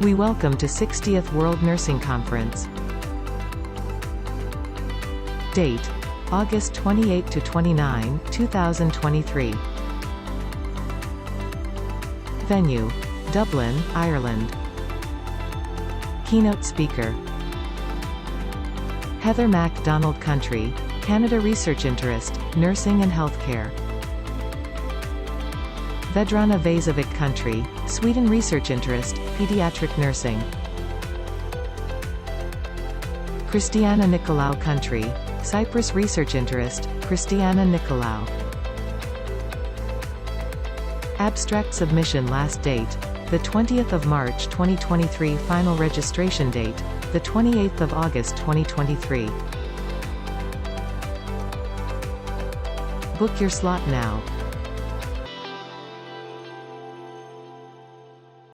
We welcome to 60th World Nursing Conference. Date: August 28 to 29, 2023. Venue: Dublin, Ireland. Keynote speaker: Heather MacDonald Country, Canada Research Interest, Nursing and Healthcare. Vedrana Vazovic Country, Sweden Research Interest, Pediatric Nursing. Christiana Nicolaou Country, Cyprus Research Interest, Christiana Nicolaou. Abstract submission last date: the 20th of March 2023. Final registration date: the 28th of August 2023. Book your slot now.